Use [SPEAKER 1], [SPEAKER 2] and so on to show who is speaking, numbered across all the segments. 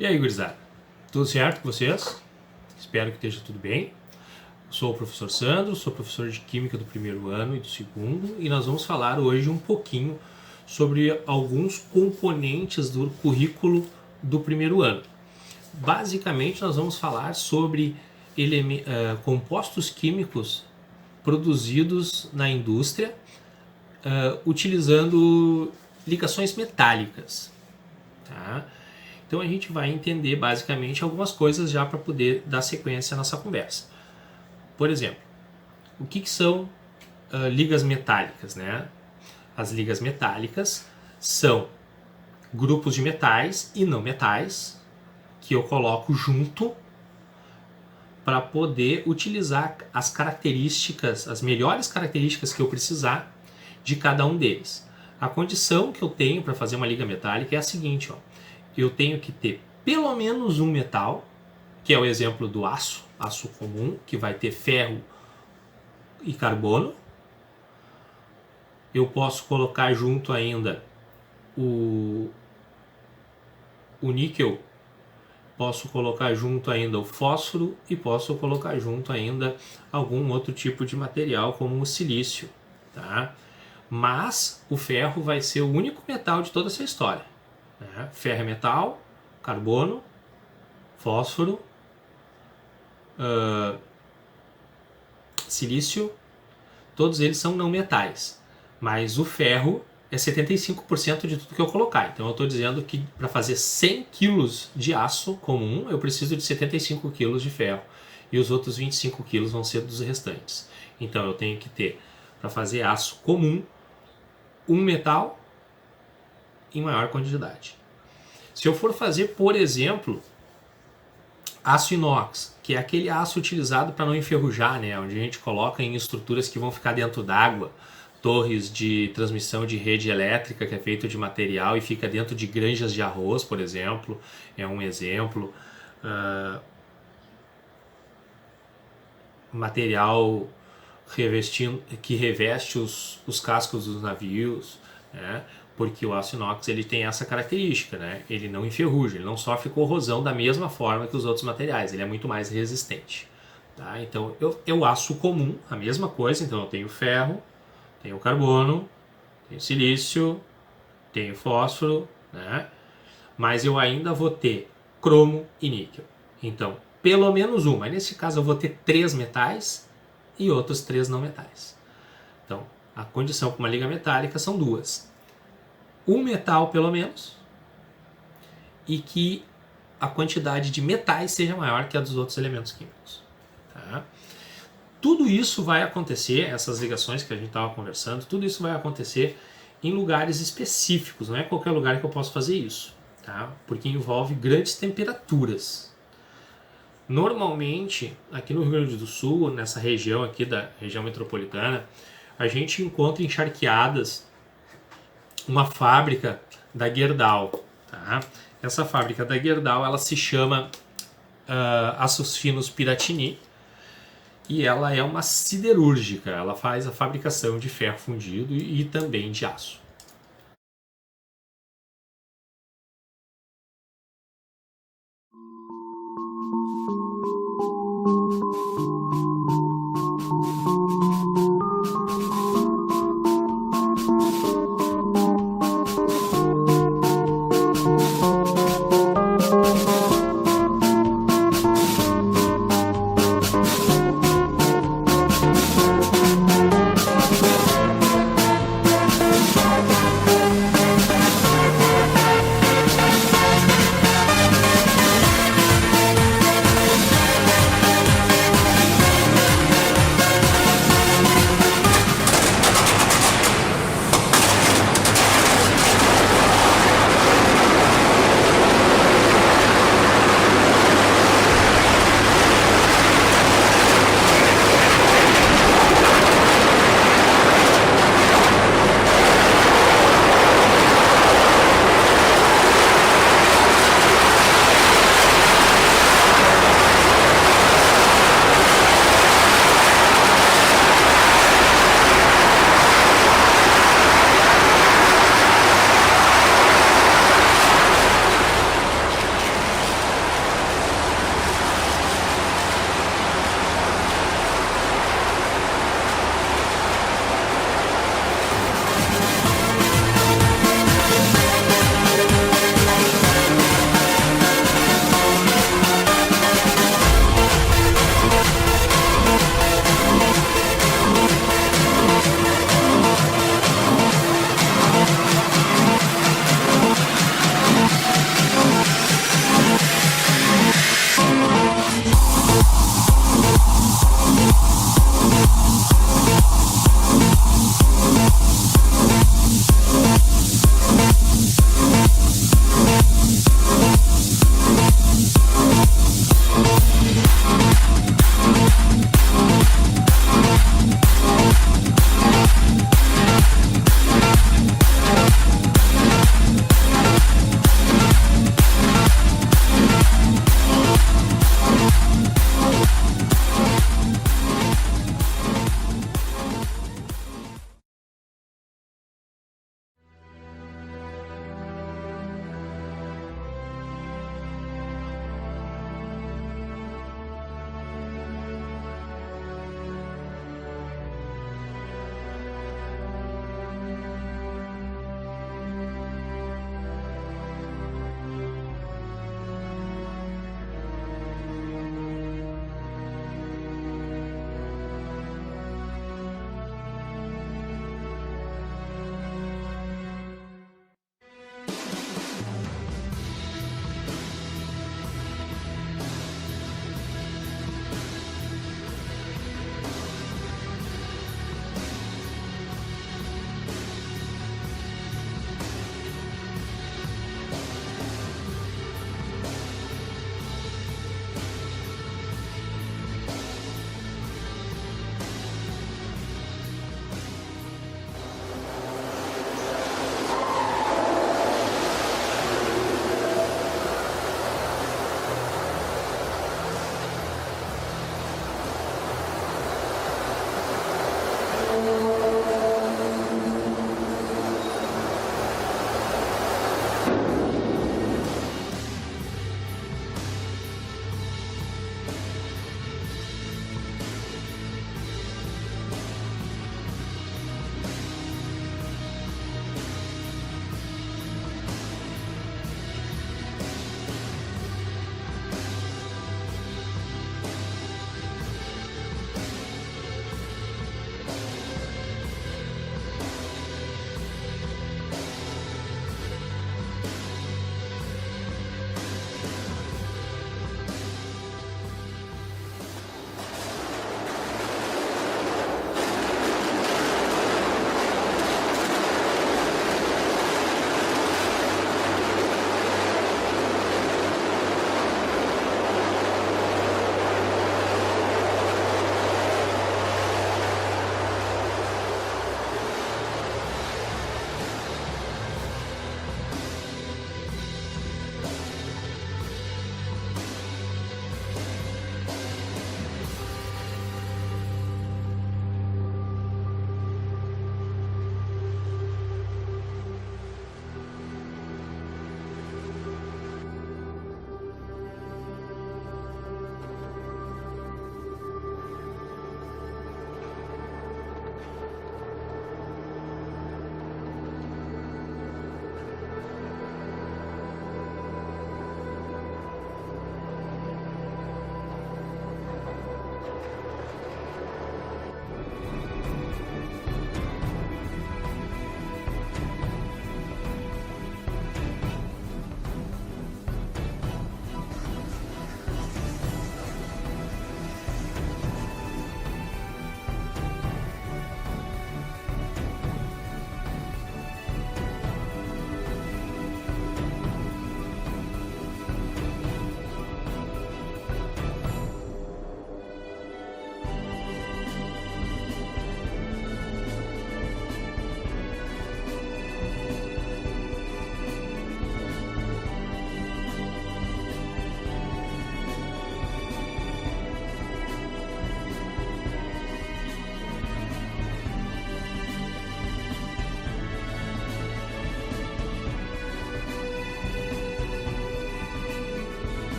[SPEAKER 1] E aí, gurizada? Tudo certo com vocês? Espero que esteja tudo bem. Sou o professor Sandro, sou professor de Química do primeiro ano e do segundo, e nós vamos falar hoje um pouquinho sobre alguns componentes do currículo do primeiro ano. Basicamente, nós vamos falar sobre compostos químicos produzidos na indústria utilizando ligações metálicas. Tá? Então a gente vai entender basicamente algumas coisas já para poder dar sequência à nossa conversa. Por exemplo, o que são ligas metálicas, né? As ligas metálicas são grupos de metais e não metais que eu coloco junto para poder utilizar as características, as melhores características que eu precisar de cada um deles. A condição que eu tenho para fazer uma liga metálica é a seguinte, ó. Eu tenho que ter pelo menos um metal, que é o exemplo do aço comum, que vai ter ferro e carbono. Eu posso colocar junto ainda o níquel, posso colocar junto ainda o fósforo e posso colocar junto ainda algum outro tipo de material, como o silício, tá? Mas o ferro vai ser o único metal de toda essa história. Ferro é metal, carbono, fósforo, silício, todos eles são não metais, mas o ferro é 75% de tudo que eu colocar. Então eu estou dizendo que para fazer 100 kg de aço comum eu preciso de 75 kg de ferro e os outros 25 kg vão ser dos restantes. Então eu tenho que ter, para fazer aço comum, um metal em maior quantidade. Se eu for fazer, por exemplo, aço inox, que é aquele aço utilizado para não enferrujar, né? Onde a gente coloca em estruturas que vão ficar dentro d'água, torres de transmissão de rede elétrica que é feito de material e fica dentro de granjas de arroz, por exemplo, é um exemplo. Material que reveste os cascos dos navios, né? Porque o aço inox ele tem essa característica, né? Ele não enferruja, ele não sofre corrosão da mesma forma que os outros materiais, ele é muito mais resistente. Tá? Então o aço comum, a mesma coisa, então eu tenho ferro, tenho carbono, tenho silício, tenho fósforo, né? Mas eu ainda vou ter cromo e níquel. Então, pelo menos um, mas nesse caso eu vou ter 3 metais e outros 3 não metais. Então, a condição para uma liga metálica são 2. Um metal pelo menos e que a quantidade de metais seja maior que a dos outros elementos químicos. Tá? Tudo isso vai acontecer, essas ligações que a gente estava conversando, tudo isso vai acontecer em lugares específicos, não é qualquer lugar que eu possa fazer isso, tá? Porque envolve grandes temperaturas. Normalmente, aqui no Rio Grande do Sul, nessa região aqui da região metropolitana, a gente encontra encharqueadas uma fábrica da Gerdau. Tá? Essa fábrica da Gerdau ela se chama Aços Finos Piratini e ela é uma siderúrgica, ela faz a fabricação de ferro fundido e também de aço.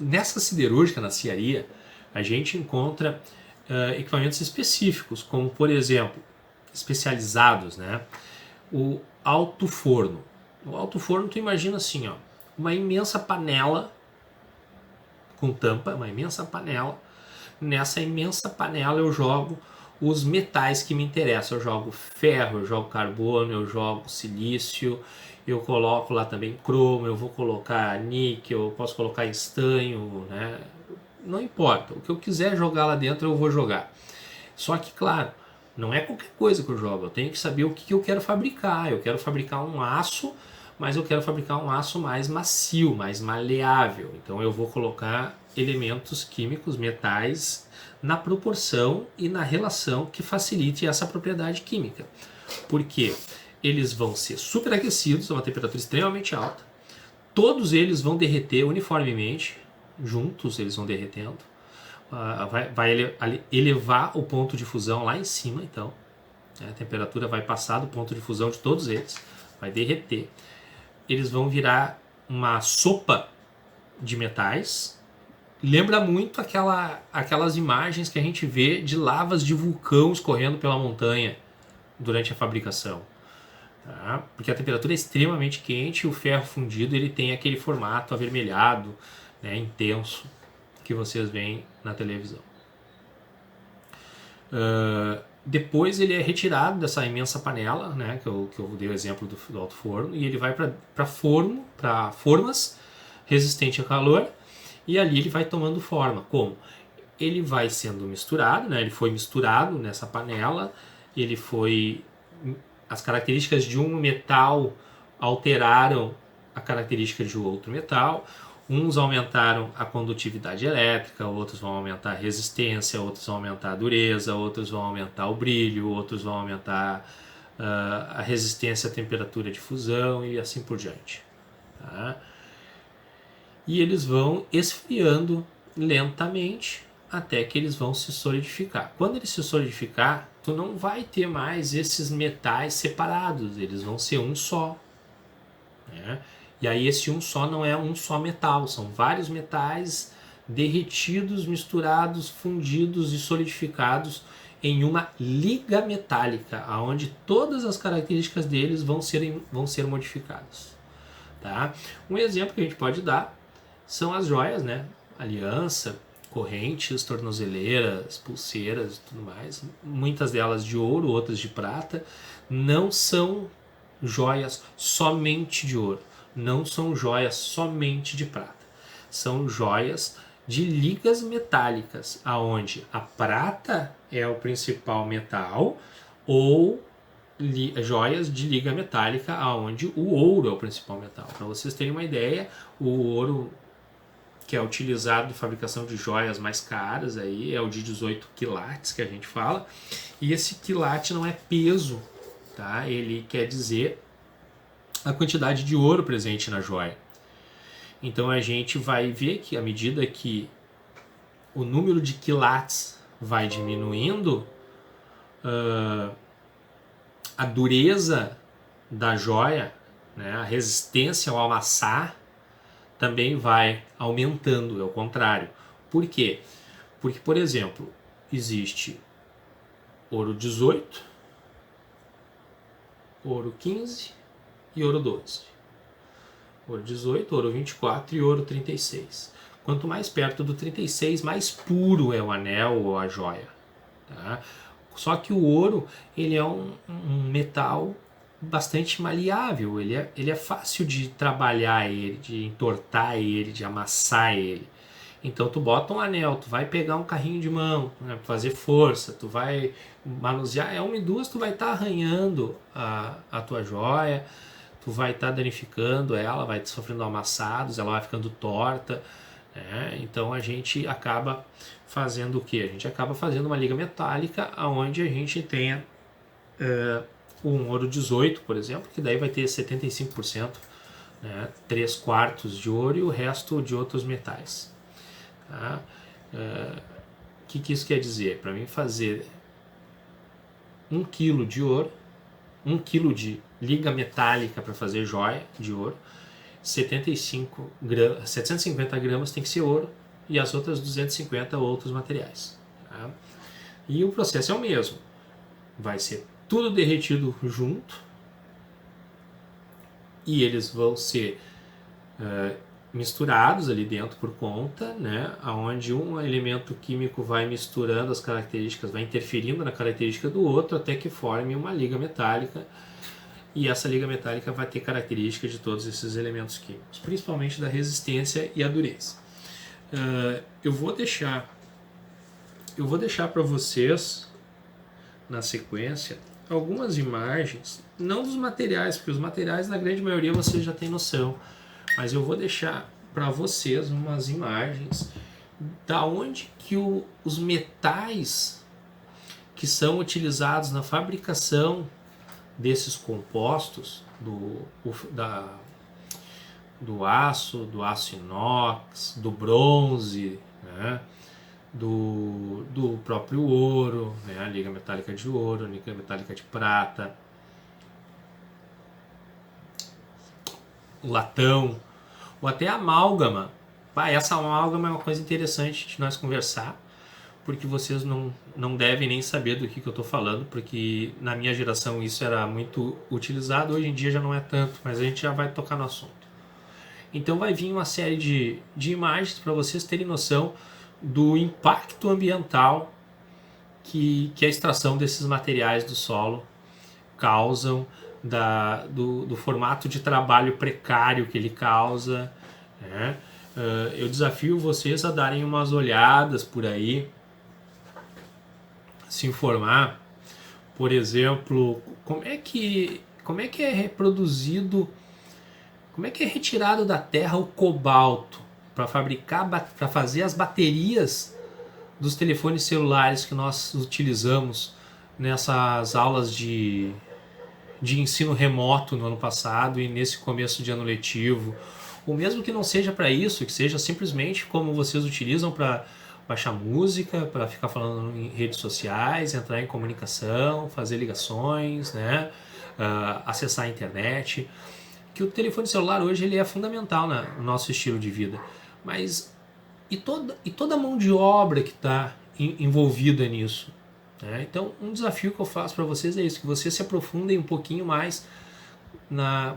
[SPEAKER 1] nessa siderúrgica, na cearia, a gente encontra equipamentos específicos, como por exemplo, especializados, né? O alto forno. O alto forno, tu imagina assim, ó, uma imensa panela com tampa, uma imensa panela. Nessa imensa panela eu jogo os metais que me interessam. Eu jogo ferro, eu jogo carbono, eu jogo silício, eu coloco lá também cromo, eu vou colocar níquel, eu posso colocar estanho, né? Não importa, o que eu quiser jogar lá dentro eu vou jogar. Só que, claro, não é qualquer coisa que eu jogo, eu tenho que saber o que eu quero fabricar. Eu quero fabricar um aço, mas eu quero fabricar um aço mais macio, mais maleável. Então eu vou colocar elementos químicos, metais, na proporção e na relação que facilite essa propriedade química. Porque eles vão ser superaquecidos a uma temperatura extremamente alta, todos eles vão derreter uniformemente, juntos eles vão derretendo, vai elevar o ponto de fusão lá em cima, então a temperatura vai passar do ponto de fusão de todos eles, vai derreter, eles vão virar uma sopa de metais. Lembra muito aquelas imagens que a gente vê de lavas de vulcão escorrendo pela montanha durante a fabricação. Tá? Porque a temperatura é extremamente quente e o ferro fundido ele tem aquele formato avermelhado, né, intenso, que vocês veem na televisão. Depois ele é retirado dessa imensa panela, né, que eu dei o exemplo do alto forno, e ele vai para formas resistente a calor, e ali ele vai tomando forma. Como? Ele vai sendo misturado, né, ele foi misturado nessa panela, as características de um metal alteraram a característica de outro metal. Uns aumentaram a condutividade elétrica, outros vão aumentar a resistência, outros vão aumentar a dureza, outros vão aumentar o brilho, outros vão aumentar a resistência à temperatura de fusão e assim por diante. Tá? E eles vão esfriando lentamente até que eles vão se solidificar. Quando eles se solidificar, tu não vai ter mais esses metais separados, eles vão ser um só. Né? E aí esse um só não é um só metal, são vários metais derretidos, misturados, fundidos e solidificados em uma liga metálica, onde todas as características deles vão ser modificadas. Tá? Um exemplo que a gente pode dar são as joias, né? Aliança, correntes, tornozeleiras, pulseiras e tudo mais. Muitas delas de ouro, outras de prata. Não são joias somente de ouro. Não são joias somente de prata. São joias de ligas metálicas, aonde a prata é o principal metal, ou joias de liga metálica, aonde o ouro é o principal metal. Para vocês terem uma ideia, o ouro que é utilizado na fabricação de joias mais caras aí é o de 18 quilates que a gente fala, e esse quilate não é peso, tá? Ele quer dizer a quantidade de ouro presente na joia. Então a gente vai ver que à medida que o número de quilates vai diminuindo, a dureza da joia, né, a resistência ao amassar, também vai aumentando, é o contrário. Por quê? Porque, por exemplo, existe ouro 18, ouro 15 e ouro 12. Ouro 18, ouro 24 e ouro 36. Quanto mais perto do 36, mais puro é o anel ou a joia. Tá? Só que o ouro ele é um metal bastante maleável, ele é fácil de trabalhar ele, de entortar ele, de amassar ele. Então tu bota um anel, tu vai pegar um carrinho de mão, né, pra fazer força, tu vai manusear, uma e duas tu vai estar arranhando a tua joia, tu vai estar danificando ela, vai sofrendo amassados, ela vai ficando torta. Então a gente acaba fazendo o que? A gente acaba fazendo uma liga metálica onde a gente tenha um ouro 18, por exemplo, que daí vai ter 75%, né, 3/4 de ouro e o resto de outros metais. Tá? Que isso quer dizer? Para mim fazer 1 kg de ouro, 1 kg de liga metálica para fazer joia de ouro, 750 gramas tem que ser ouro e as outras 250 outros materiais. Tá? E o processo é o mesmo. Vai ser tudo derretido junto e eles vão ser misturados ali dentro por conta, né? Onde um elemento químico vai misturando as características, vai interferindo na característica do outro até que forme uma liga metálica. E essa liga metálica vai ter características de todos esses elementos químicos, principalmente da resistência e a dureza. Eu vou deixar para vocês na sequência algumas imagens, não dos materiais, porque os materiais na grande maioria vocês já têm noção, mas eu vou deixar para vocês umas imagens da onde que os metais que são utilizados na fabricação desses compostos do aço inox, do bronze, né? do próprio ouro, né? A liga metálica de ouro, a liga metálica de prata, o latão, ou até a amálgama. Essa amálgama é uma coisa interessante de nós conversar, porque vocês não devem nem saber do que eu estou falando, porque na minha geração isso era muito utilizado, hoje em dia já não é tanto, mas a gente já vai tocar no assunto. Então vai vir uma série de imagens para vocês terem noção do impacto ambiental que a extração desses materiais do solo causam, do formato de trabalho precário que ele causa, né? Eu desafio vocês a darem umas olhadas por aí, se informar, por exemplo, como é que é reproduzido, como é que é retirado da terra o cobalto para fazer as baterias dos telefones celulares que nós utilizamos nessas aulas de ensino remoto no ano passado e nesse começo de ano letivo, ou mesmo que não seja para isso, que seja simplesmente como vocês utilizam para baixar música, para ficar falando em redes sociais, entrar em comunicação, fazer ligações, né? Acessar a internet. Que o telefone celular hoje ele é fundamental no nosso estilo de vida. Mas e toda a mão de obra que está envolvida nisso? Né? Então, um desafio que eu faço para vocês é isso, que vocês se aprofundem um pouquinho mais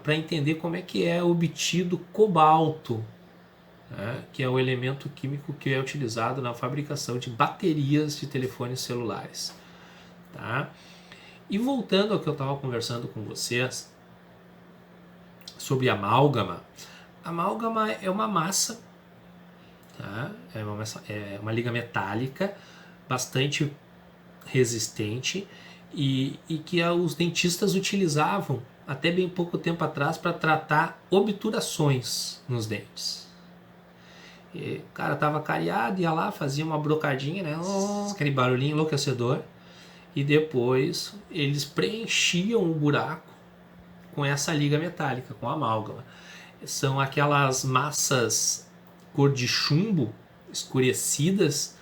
[SPEAKER 1] para entender como é que é obtido cobalto, né? Que é o elemento químico que é utilizado na fabricação de baterias de telefones celulares. Tá? E voltando ao que eu estava conversando com vocês sobre amálgama. Amálgama é uma massa, tá? É uma liga metálica bastante resistente e que os dentistas utilizavam até bem pouco tempo atrás para tratar obturações nos dentes. E o cara estava cariado, ia lá, fazia uma brocadinha, né? Aquele barulhinho enlouquecedor, e depois eles preenchiam o buraco com essa liga metálica, com a amálgama. São aquelas massas cor de chumbo, escurecidas,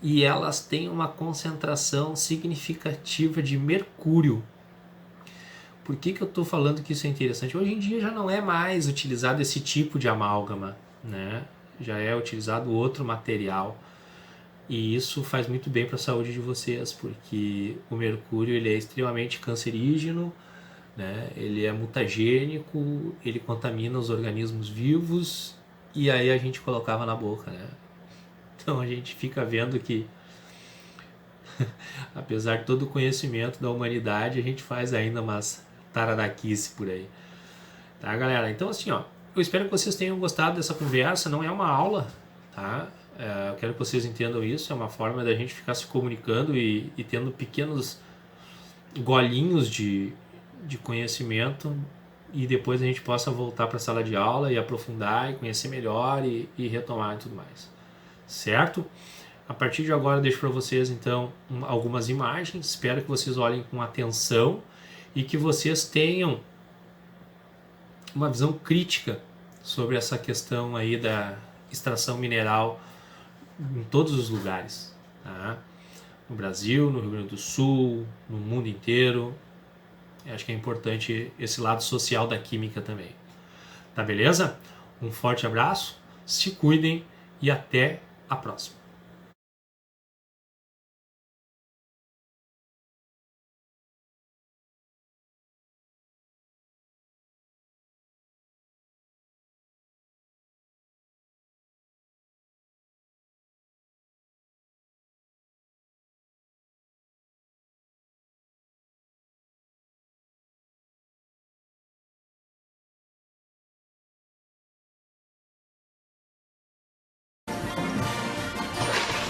[SPEAKER 1] e elas têm uma concentração significativa de mercúrio. Por que eu estou falando que isso é interessante? Hoje em dia já não é mais utilizado esse tipo de amálgama, né? Já é utilizado outro material. E isso faz muito bem para a saúde de vocês, porque o mercúrio ele é extremamente cancerígeno, né? Ele é mutagênico, ele contamina os organismos vivos, e aí a gente colocava na boca, né? Então a gente fica vendo que apesar de todo o conhecimento da humanidade, a gente faz ainda umas tararaquice por aí. Tá, galera? Então assim, ó, eu espero que vocês tenham gostado dessa conversa, não é uma aula, tá? Eu quero que vocês entendam isso, é uma forma da gente ficar se comunicando e tendo pequenos golinhos de conhecimento, e depois a gente possa voltar para a sala de aula e aprofundar e conhecer melhor e retomar e tudo mais. Certo? A partir de agora eu deixo para vocês então algumas imagens, espero que vocês olhem com atenção e que vocês tenham uma visão crítica sobre essa questão aí da extração mineral em todos os lugares, tá? No Brasil, no Rio Grande do Sul, no mundo inteiro. Eu acho que é importante esse lado social da química também. Tá beleza? Um forte abraço, se cuidem e até a próxima.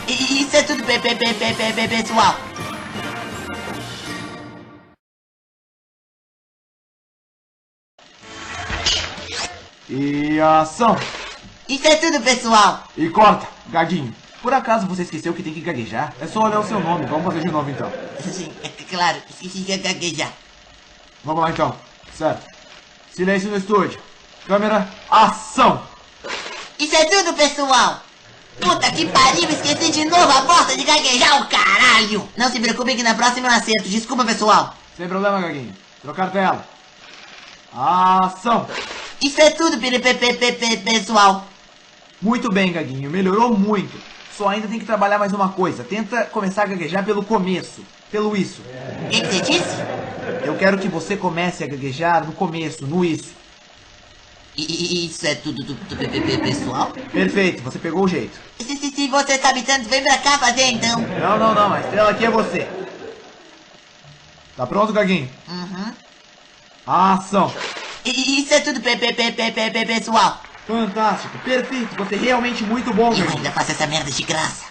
[SPEAKER 2] Isso é tudo, pessoal.
[SPEAKER 3] E ação!
[SPEAKER 2] Isso é tudo, pessoal.
[SPEAKER 3] E corta, Gaguinho. Por acaso você esqueceu que tem que gaguejar? É só olhar o seu nome. Vamos fazer de novo então.
[SPEAKER 2] Sim, é claro, esqueci de gaguejar.
[SPEAKER 3] Vamos lá então. Certo. Silêncio no estúdio. Câmera, ação!
[SPEAKER 2] Isso é tudo, pessoal. Puta que pariu, esqueci de novo a bosta de gaguejar, o caralho. Não se preocupe que na próxima eu acerto. Desculpa, pessoal.
[SPEAKER 3] Sem problema, Gaguinho. Trocar tela. Ação!
[SPEAKER 2] Isso é tudo, pessoal.
[SPEAKER 3] Muito bem, Gaguinho. Melhorou muito. Só ainda tem que trabalhar mais uma coisa. Tenta começar a gaguejar pelo começo. Pelo isso.
[SPEAKER 2] O que você disse?
[SPEAKER 3] Eu quero que você comece a gaguejar no começo, no isso.
[SPEAKER 2] Isso é tudo, pessoal?
[SPEAKER 3] Perfeito, você pegou o jeito.
[SPEAKER 2] Se você sabe tanto, vem pra cá fazer então.
[SPEAKER 3] Não. A estrela aqui é você. Tá pronto, Gaguinho?
[SPEAKER 2] Uhum.
[SPEAKER 3] Ação!
[SPEAKER 2] Isso é tudo, pessoal.
[SPEAKER 3] Fantástico, perfeito. Você é realmente muito bom,
[SPEAKER 2] Eu
[SPEAKER 3] Gaguinho.
[SPEAKER 2] ainda faço essa merda de graça.